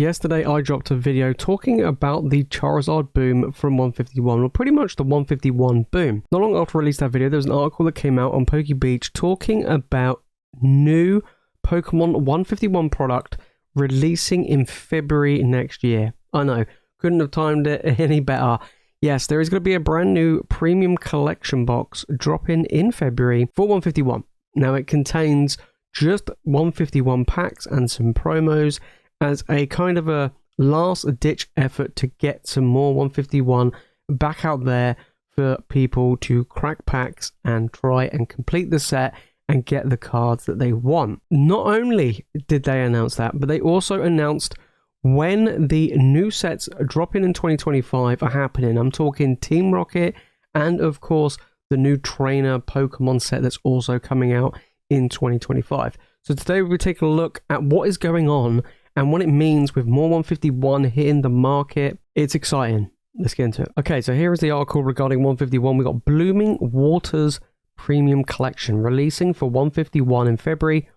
Yesterday I dropped a video talking about the Charizard boom from 151, or pretty much the 151 boom. Not long after I released that video, there was an article that came out on PokeJace talking about new Pokemon 151 product releasing in February next year. I know, couldn't have timed it any better. Yes, there is going to be a brand new premium collection box dropping in February for 151. Now it contains just 151 packs and some promos as a kind of a last-ditch effort to get some more 151 back out there for people to crack packs and try and complete the set and get the cards that they want. Not only did they announce that, but they also announced when the new sets dropping in 2025 are happening. I'm talking Team Rocket and, of course, the new trainer Pokemon set that's also coming out in 2025. So today we'll take a look at what is going on and what it means with more 151 hitting the market. It's exciting. Let's get into it. Okay, so here is the article regarding 151. We got Blooming Waters Premium Collection releasing for 151 in February.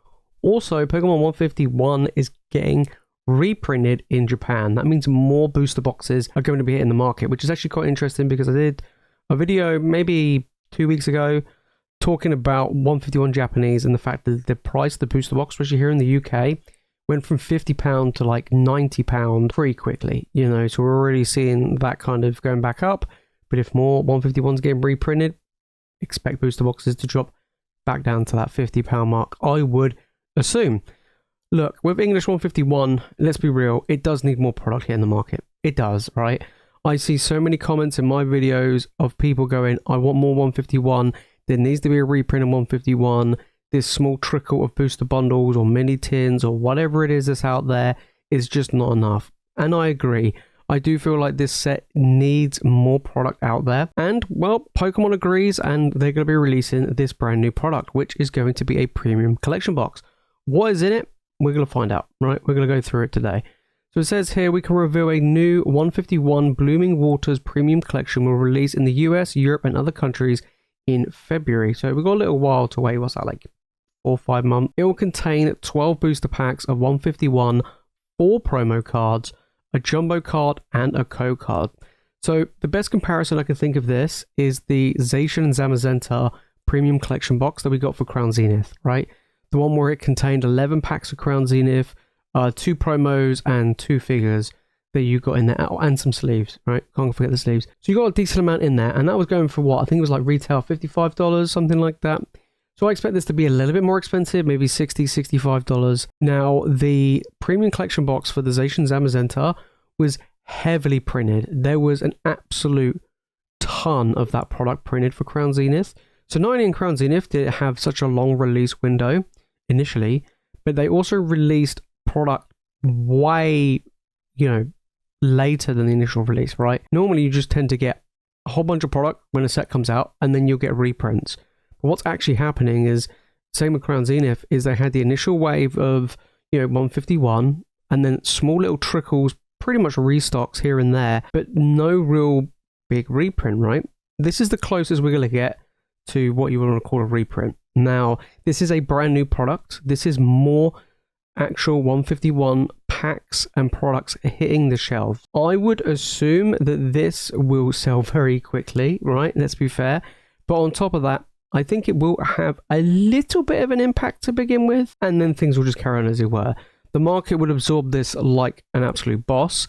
Also, Pokemon 151 is getting reprinted in Japan. That means more booster boxes are going to be hitting the market, which is actually quite interesting because I did a video maybe 2 weeks ago talking about 151 Japanese and the fact that the price of the booster box, especially here in the UK, went from £50 to like £90 pretty quickly, you know, so we're already seeing that kind of going back up. But if more 151s getting reprinted, expect booster boxes to drop back down to that £50 mark, I would assume. Look, with English 151, let's be real, it does need more product here in the market. It does, right? I see so many comments in my videos of people going, I want more 151, there needs to be a reprint of 151, this small trickle of booster bundles or mini tins or whatever it is that's out there is just not enough. And I agree. I do feel like this set needs more product out there. And, well, Pokemon agrees and they're going to be releasing this brand new product, which is going to be a premium collection box. What is in it? We're going to find out, right? We're going to go through it today. So it says here we can reveal a new 151 Blooming Waters Premium Collection will release in the US, Europe, and other countries in February. So we've got a little while to wait. What's that, like 4 or 5 months? It will contain 12 booster packs of 151, 4 promo cards, a jumbo card, and a code card. So the best comparison I can think of this is the Zacian and Zamazenta Premium Collection box that we got for Crown Zenith, right? The one where it contained 11 packs of Crown Zenith, 2 promos, and 2 figures that you got in there, and some sleeves, right? Can't forget the sleeves. So you got a decent amount in there, and that was going for what? I think it was like retail $55, something like that. So I expect this to be a little bit more expensive, maybe $60, $65. Now, the premium collection box for the Zacian Zamazenta was heavily printed. There was an absolute ton of that product printed for Crown Zenith. So not only in Crown Zenith did it have such a long release window initially, but they also released product way, you know, later than the initial release, right? Normally you just tend to get a whole bunch of product when a set comes out and then you'll get reprints. But what's actually happening is, same with Crown Zenith, is they had the initial wave of, you know, 151 and then small little trickles, pretty much restocks here and there, but no real big reprint, right? This is the closest we're going to get to what you want to call a reprint. Now, this is a brand new product. This is more actual 151 packs and products hitting the shelves. I would assume that this will sell very quickly, right? Let's be fair. But on top of that, I think it will have a little bit of an impact to begin with, and then things will just carry on as it were. The market would absorb this like an absolute boss,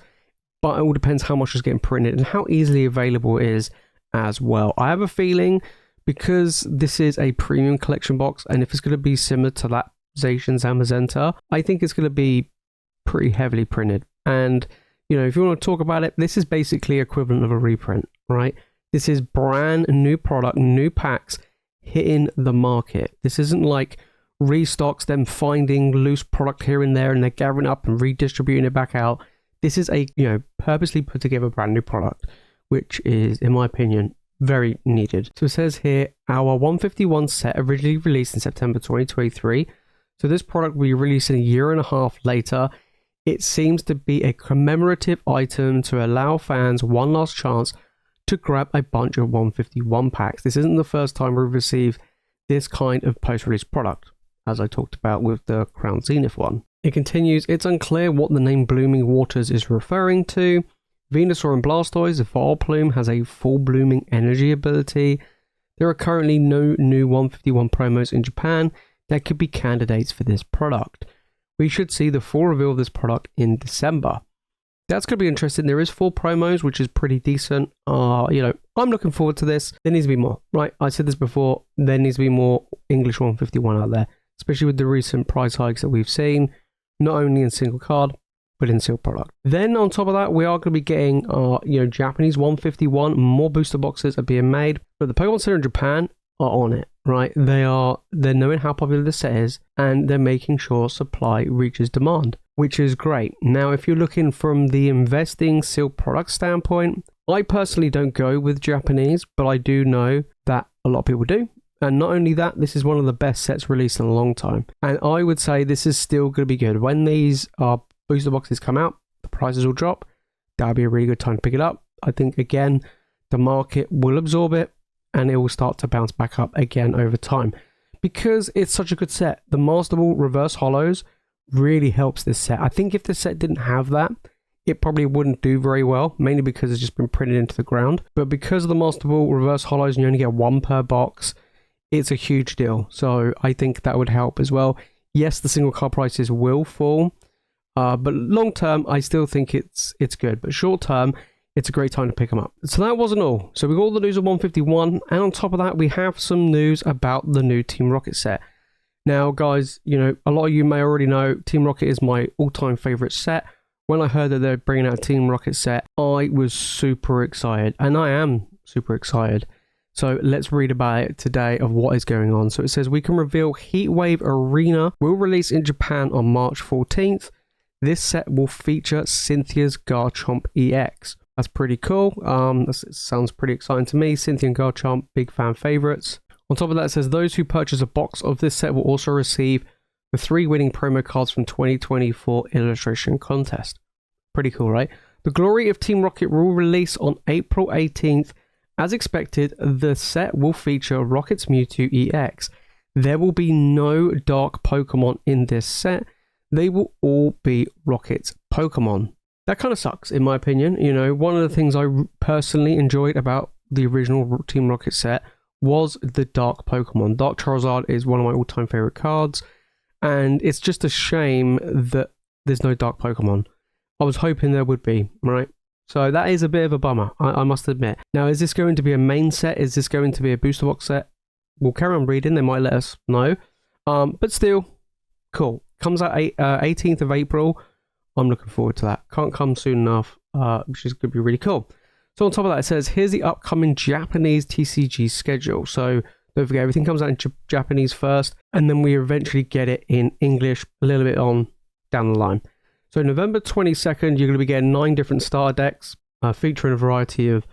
but it all depends how much is getting printed and how easily available it is as well. I have a feeling, because this is a premium collection box, and if it's going to be similar to that Zacian Zamazenta, I think it's going to be pretty heavily printed. And, you know, if you want to talk about it, this is basically equivalent of a reprint, right? This is brand new product, new packs hitting the market. This isn't like restocks, them finding loose product here and there and they're gathering up and redistributing it back out. This is a, you know, purposely put together brand new product, which is, in my opinion, very needed. So it says here, our 151 set originally released in September 2023. So this product will be released in a year and a half later. It seems to be a commemorative item to allow fans one last chance to grab a bunch of 151 packs. This isn't the first time we've received this kind of post-release product, as I talked about with the Crown Zenith one. It continues, it's unclear what the name Blooming Waters is referring to. Venusaur and Blastoise, Vileplume has a full blooming energy ability. There are currently no new 151 promos in Japan that could be candidates for this product. We should see the full reveal of this product in December. That's going to be interesting. There is 4 promos, which is pretty decent. I'm looking forward to this. There needs to be more, right? I said this before. There needs to be more English 151 out there, especially with the recent price hikes that we've seen, not only in single card, but in sealed product. Then on top of that, we are going to be getting Japanese 151. More booster boxes are being made, but the Pokemon Center in Japan are on it, right? They're knowing how popular the set is, and they're making sure supply reaches demand, which is great. Now, if you're looking from the investing sealed product standpoint, I personally don't go with Japanese, but I do know that a lot of people do. And not only that, this is one of the best sets released in a long time. And I would say this is still going to be good. When these booster boxes come out, the prices will drop. That'll be a really good time to pick it up. I think, again, the market will absorb it and it will start to bounce back up again over time. Because it's such a good set. The Master Ball Reverse Hollows really helps this set. I think if this set didn't have that, it probably wouldn't do very well, mainly because it's just been printed into the ground. But because of the Master Ball Reverse Hollows and you only get 1 per box, it's a huge deal. So I think that would help as well. Yes, the single card prices will fall, but long term, I still think it's good. But short term, it's a great time to pick them up. So that wasn't all. So we got all the news of 151, and on top of that, we have some news about the new Team Rocket set. Now, guys, a lot of you may already know Team Rocket is my all-time favorite set. When I heard that they're bringing out a Team Rocket set, I was super excited, and I am super excited. So let's read about it today of what is going on. So it says, we can reveal Heatwave Arena will release in Japan on March 14th. This set will feature Cynthia's Garchomp EX. That's pretty cool. That sounds pretty exciting to me. Cynthia and Garchomp, big fan favorites. On top of that, it says, those who purchase a box of this set will also receive the 3 winning promo cards from 2024 Illustration Contest. Pretty cool, right? The Glory of Team Rocket will release on April 18th. As expected, the set will feature Rocket's Mewtwo EX. There will be no dark Pokemon in this set. They will all be Rocket's Pokemon. That kind of sucks, in my opinion. One of the things I personally enjoyed about the original Team Rocket set was the dark Pokemon. Dark Charizard is one of my all-time favorite cards, and it's just a shame that there's no dark Pokemon. I was hoping there would be, right? So that is a bit of a bummer, I must admit. Now, is this going to be a main set? Is this going to be a booster box set? We'll carry on reading. They might let us know. But still, cool. Comes out 18th of April. I'm looking forward to that. Can't come soon enough, which is going to be really cool. So on top of that, it says, here's the upcoming Japanese TCG schedule. So don't forget, everything comes out in Japanese first, and then we eventually get it in English a little bit on down the line. So November 22nd, you're going to be getting 9 different starter decks featuring a variety of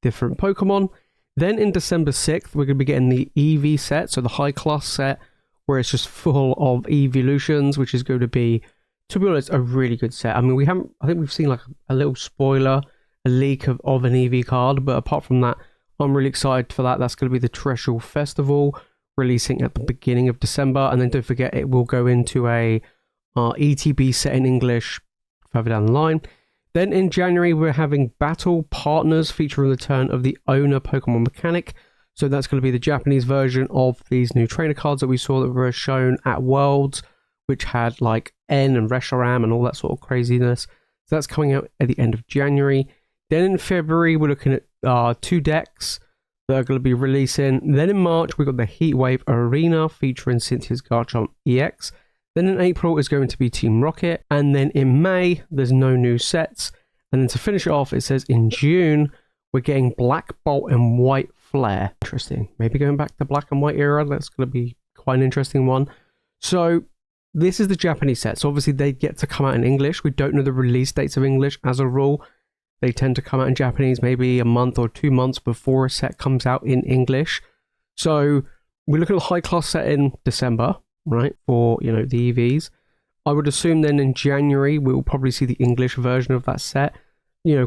different Pokemon. Then in December 6th, we're going to be getting the EV set, so the high class set, where it's just full of evolutions, which is going to be honest, a really good set. I mean, I think we've seen like a little spoiler, a leak of an EV card, but apart from that, I'm really excited for that. That's going to be the Treasure Festival, releasing at the beginning of December, and then don't forget, it will go into a ETB set in English further down the line. Then in January, we're having Battle Partners featuring the return of the owner Pokemon mechanic. So that's going to be the Japanese version of these new trainer cards that we saw that were shown at Worlds, which had like N and Reshiram and all that sort of craziness. So that's coming out at the end of January. Then in February, we're looking at 2 decks that are going to be releasing. Then in March, we've got the Heatwave Arena featuring Cynthia's Garchomp EX. Then in April is going to be Team Rocket. And then in May, there's no new sets. And then to finish it off, it says in June, we're getting Black Bolt and White Flare. Interesting. Maybe going back to the black and white era. That's going to be quite an interesting one. So this is the Japanese set. So obviously they get to come out in English. We don't know the release dates of English as a rule. They tend to come out in Japanese maybe a month or 2 months before a set comes out in English. So we're looking at a high class set in December, right, for the EVs. I would assume then in January we'll probably see the English version of that set,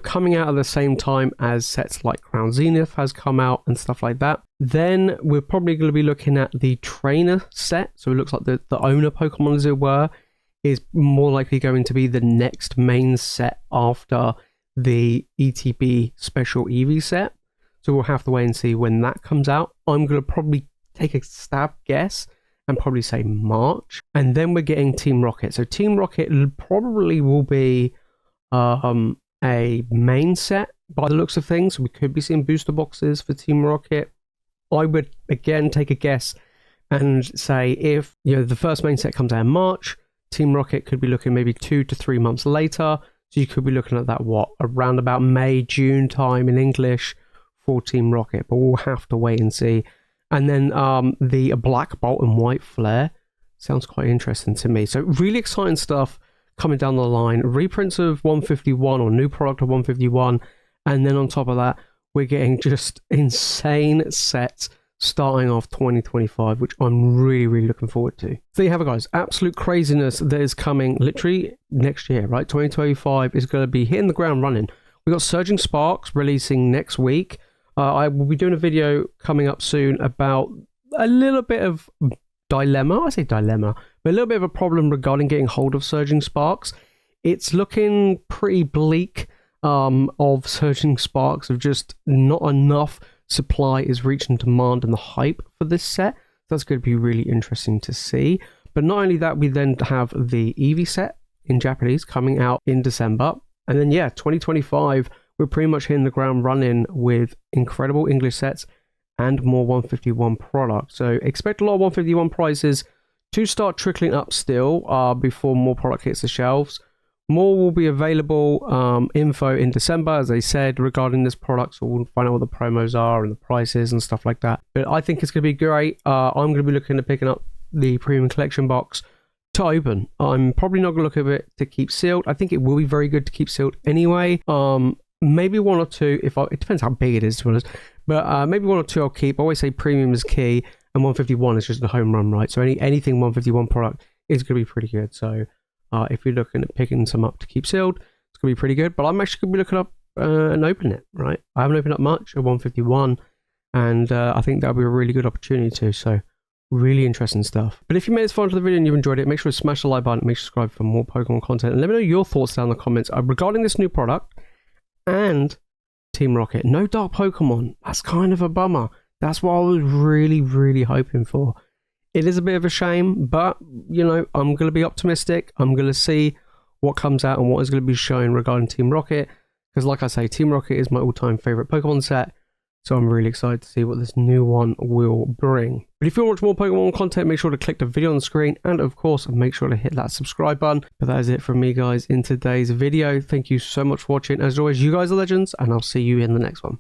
coming out at the same time as sets like Crown Zenith has come out and stuff like that. Then we're probably going to be looking at the trainer set. So it looks like the owner Pokemon, as it were, is more likely going to be the next main set after the ETB special Eevee set. So we'll have to wait and see when that comes out. I'm going to probably take a stab guess and probably say March. And then we're getting Team Rocket. So Team Rocket probably will be a main set by the looks of things. So we could be seeing booster boxes for Team Rocket. I would again take a guess and say if the first main set comes out in March, Team Rocket could be looking maybe 2 to 3 months later. So you could be looking at that, around about May, June time in English for Team Rocket. But we'll have to wait and see. And then the Black Bolt and White Flare sounds quite interesting to me. So really exciting stuff coming down the line. Reprints of 151 or new product of 151. And then on top of that, we're getting just insane sets starting off 2025, which I'm really, really looking forward to. There you have it, guys. Absolute craziness that is coming literally next year, right? 2025 is going to be hitting the ground running. We've got Surging Sparks releasing next week. I will be doing a video coming up soon about a little bit of dilemma. I say dilemma, but a little bit of a problem regarding getting hold of Surging Sparks. It's looking pretty bleak of Surging Sparks, of just not enough supply is reaching demand and the hype for this set. That's going to be really interesting to see. But not only that, we then have the Eevee set in Japanese coming out in December. And then, 2025, we're pretty much hitting the ground running with incredible English sets and more 151 products. So expect a lot of 151 prices to start trickling up still before more product hits the shelves. More will be available info in December, as I said, regarding this product. So we'll find out what the promos are and the prices and stuff like that. But I think it's going to be great. I'm going to be looking at picking up the premium collection box to open. I'm probably not going to look at it to keep sealed. I think it will be very good to keep sealed anyway. Maybe one or two, it depends how big it is, to be honest. But maybe one or two I'll keep. I always say premium is key, and 151 is just a home run, right? So anything 151 product is going to be pretty good. So if you're looking at picking some up to keep sealed, it's going to be pretty good. But I'm actually going to be looking up and opening it, right? I haven't opened up much of 151, and I think that'll be a really good opportunity too. So really interesting stuff. But if you made this far into the video and you've enjoyed it, make sure to smash the like button, make sure to subscribe for more Pokemon content, and let me know your thoughts down in the comments regarding this new product and Team Rocket. No dark Pokemon. That's kind of a bummer. That's what I was really, really hoping for. It is a bit of a shame, but, I'm going to be optimistic. I'm going to see what comes out and what is going to be shown regarding Team Rocket. Because like I say, Team Rocket is my all-time favorite Pokemon set. So I'm really excited to see what this new one will bring. But if you want to watch more Pokemon content, make sure to click the video on the screen. And of course, make sure to hit that subscribe button. But that is it from me, guys, in today's video. Thank you so much for watching. As always, you guys are legends, and I'll see you in the next one.